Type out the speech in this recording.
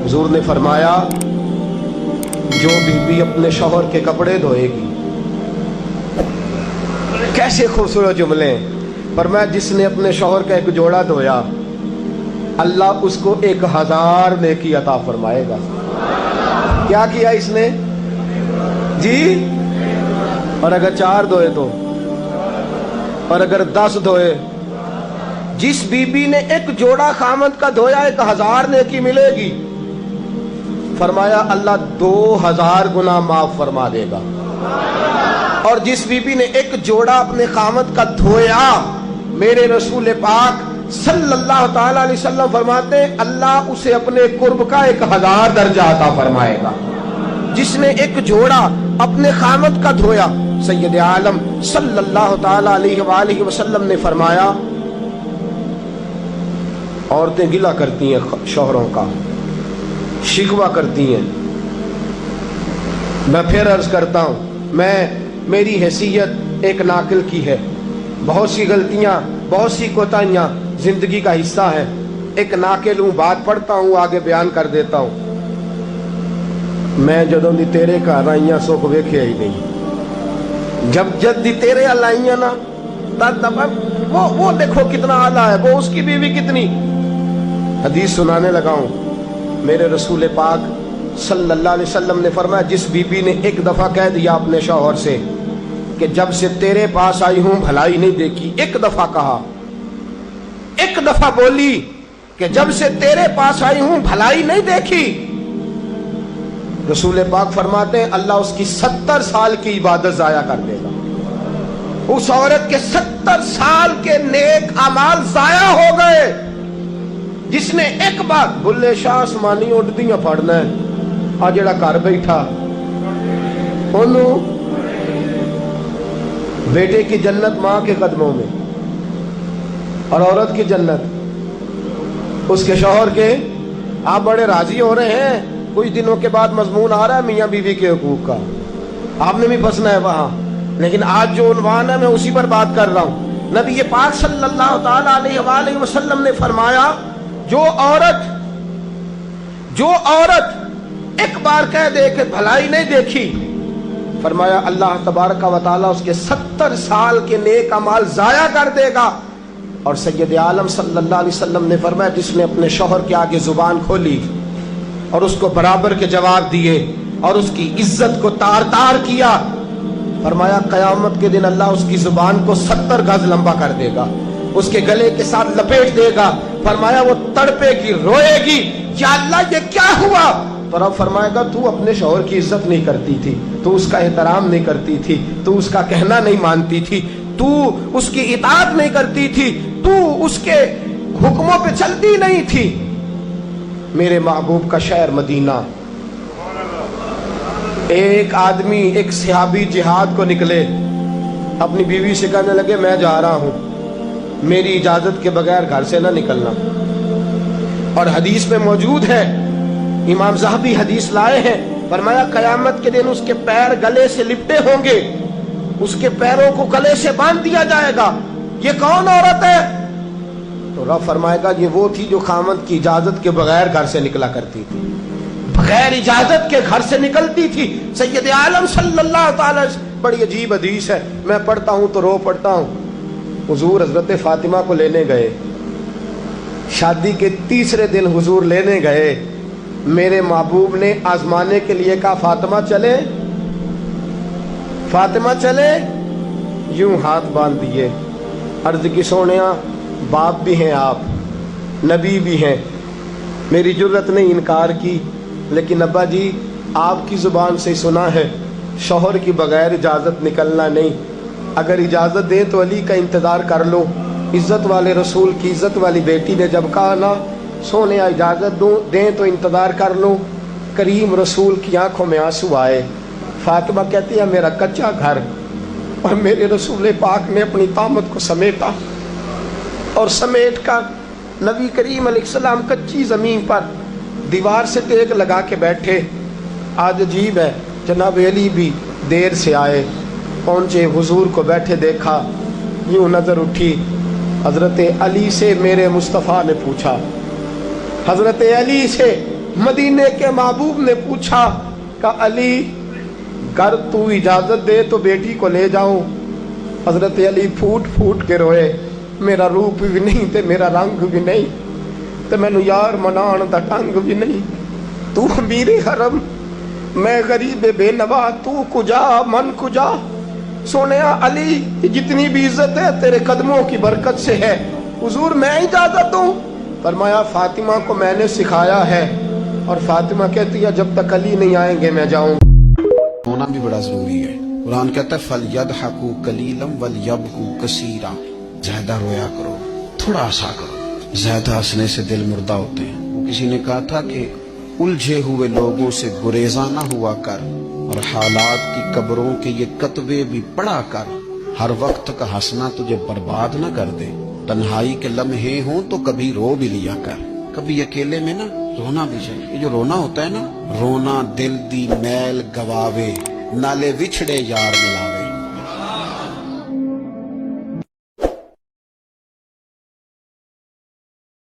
हुजूर ने फरमाया जो बीवी अपने शौहर के कपड़े धोएगी, कैसे खूबसूरत जुमले। फरमाया जिसने अपने शौहर का एक जोड़ा धोया अल्लाह उसको 1000 नेकी अता फरमाएगा। क्या किया इसने जी? और अगर 4 धोए तो, और अगर 10 धोए, जिस बीबी ने एक जोड़ा खामद का धोया 1000 नेकी मिलेगी। फरमाया अल्लाह 2000 गुना माफ फरमा देगा। और जिस बीबी ने एक जोड़ा अपने खामद का धोया, मेरे रसूल पाक सल्लल्लाहु ताला अलैहि वसल्लम फरमाते अल्लाह उसे अपने कुर्ब का 1000 दर्जा अता फरमाएगा। जिसने एक जोड़ा अपने खामद का धोया, सैयद आलम सल्लल्लाहु ताला अलैहि वसल्लम ने फरमाया औरतें गिला करती हैं शौहरों का, शिकवा करती हैं। मैं फिर अर्ज करता हूं, मेरी हैसियत एक नाकिल की है, बहुत सी गलतियां, बहुत सी कोताहियां जिंदगी का हिस्सा है। एक नाकिल हूं, बात पढ़ता हूं, आगे बयान कर देता हूं। मैं जदों दी तेरे घर आईयां सुख वेखिया ही नहीं। जब जद दी तेरे अल आईयां ना वो देखो कितना आला है, वो उसकी बीवी कितनी। हदीस सुनाने लगा हूं। मेरे रसूल पाक सल्लल्लाहु अलैहि वसल्लम ने फरमाया जिस बीबी ने एक दफा कह दिया अपने शौहर से कि जब से तेरे पास आई हूं भलाई नहीं देखी, एक दफा कहा, एक दफा बोली कि जब से तेरे पास आई हूं भलाई नहीं देखी, रसूल पाक फरमाते हैं अल्लाह उसकी 70 साल की इबादत जाया कर देगा। उस औरत के 70 साल के नेक अमाल जाया हो गए। जिसने एक बार बुल्ले शाह आसमानी उड़दियां पढ़ना है, आ जेड़ा घर बैठा ओनू बेटे की जन्नत मां के कदमों में, और औरत की जन्नत उसके शौहर के। आप बड़े राजी हो रहे हैं, कुछ दिनों के बाद मजमून आ रहा है मियां बीवी के हुकूक का, आपने भी फंसना है वहां। लेकिन आज जो उन्वान है मैं उसी पर बात कर रहा हूं। नबी पाक सल्लल्लाहु ताला अलैहि वसल्लम ने फरमाया जो औरत एक बार कह दे कि भलाई नहीं देखी, फरमाया अल्लाह तबारक व तआला उसके 70 साल के नेक अमाल जाया कर देगा। और सैयद आलम सल्लल्लाहु अलैहि वसल्लम ने फरमाया जिसने अपने शौहर के आगे जुबान खोली और उसको बराबर के जवाब दिए और उसकी इज्जत को तार तार किया, फरमाया कयामत के दिन अल्लाह उसकी जुबान को 70 गज लंबा कर देगा, उसके गले के साथ लपेट देगा। फरमाया वो तड़पेगी, रोएगी, या अल्लाह ये क्या हुआ? तो रब फरमाएगा तू अपने शौहर की इज्जत नहीं करती थी, तू उसका एहतराम नहीं करती थी, तू उसका कहना नहीं मानती थी, तू उसकी इताअत नहीं करती थी, तू उसके हुक्मों पे चलती नहीं थी। मेरे महबूब का शहर मदीना। एक आदमी, एक सहाबी जिहाद को निकले, अपनी बीवी से कहने लगे मैं जा रहा हूं, मेरी इजाजत के बगैर घर से ना निकलना। और हदीस में मौजूद है, इमाम ज़हबी हदीस लाए हैं, फरमाया कयामत के दिन उसके पैर गले से लिपटे होंगे, उसके पैरों को गले से बांध दिया जाएगा। ये कौन औरत है? तो रब फरमाएगा ये वो थी जो खामद की इजाजत के बगैर घर से निकला करती थी, बगैर इजाजत के घर से निकलती थी। सैयद आलम सल्लल्लाहु ताला, बड़ी अजीब हदीस है, मैं पढ़ता हूं तो रो पड़ता हूं। हुजूर हजरत फातिमा को लेने गए, शादी के तीसरे दिन हुजूर लेने गए। मेरे महबूब ने आजमाने के लिए कहा फातिमा चले, फातिमा चले, यूं हाथ बांध दिए, अर्ज की सोनिया बाप भी हैं आप, नबी भी हैं, मेरी जुर्रत ने इनकार की, लेकिन अब्बा जी आपकी जुबान से सुना है शौहर की बगैर इजाज़त निकलना नहीं, अगर इजाज़त दें तो अली का इंतज़ार कर लो। इज़्ज़त वाले रसूल की इज़्ज़त वाली बेटी ने जब कहा ना सोने इजाज़त दूँ दें तो इंतज़ार कर लो, करीम रसूल की आंखों में आंसू आए। फातिमा कहती है मेरा कच्चा घर, और मेरे रसूल पाक ने अपनी तामत को समेटा, और समेट कर नबी करीम अलैहिस्सलाम कच्ची ज़मीन पर दीवार से टेक लगा के बैठे। आज अजीब है, जनाब अली भी देर से आए, पहुँचे, हुजूर को बैठे देखा, यूँ नज़र उठी, हज़रत अली से मेरे मुस्तफ़ा ने पूछा, हज़रत अली से मदीने के महबूब ने पूछा कि अली कर तू इजाजत दे तो बेटी को ले जाऊं। हजरत अली फूट फूट के रोए, मेरा रूप भी नहीं ते मेरा रंग भी नहीं ते मैनू यार मनाण दा ढंग भी नहीं। तू अमीर हरम, मैं गरीब बेनवा, तू कुजा मन कुजा। सोने अली जितनी भी इज्जत है तेरे कदमों की बरकत से है, हुजूर मैं इजाजत दूं। फरमाया फातिमा को मैंने सिखाया है, और फातिमा कहती है जब तक अली नहीं आएंगे मैं जाऊंगा। होना भी बड़ा जरूरी है। कुरान कहता है फल यदहकू कलीलम वल यबकू कसीरा, ज्यादा रोया करो थोड़ा हंसा करो, ज्यादा हंसने से दिल मुर्दा होते हैं। वो किसी ने कहा था कि उलझे हुए लोगों से गुरेजा ना हुआ कर, और हालात की कब्रों के ये कतबे भी पढ़ा कर, हर वक्त का हंसना तुझे बर्बाद ना कर दे। तन्हाई के लम्हे हों तो कभी रो भी लिया कर, कभी अकेले में ना रोना भी चाहिए। ये जो रोना होता है ना, रोना दिल दी मैल गवावे, नाले विछड़े यार मिलावे।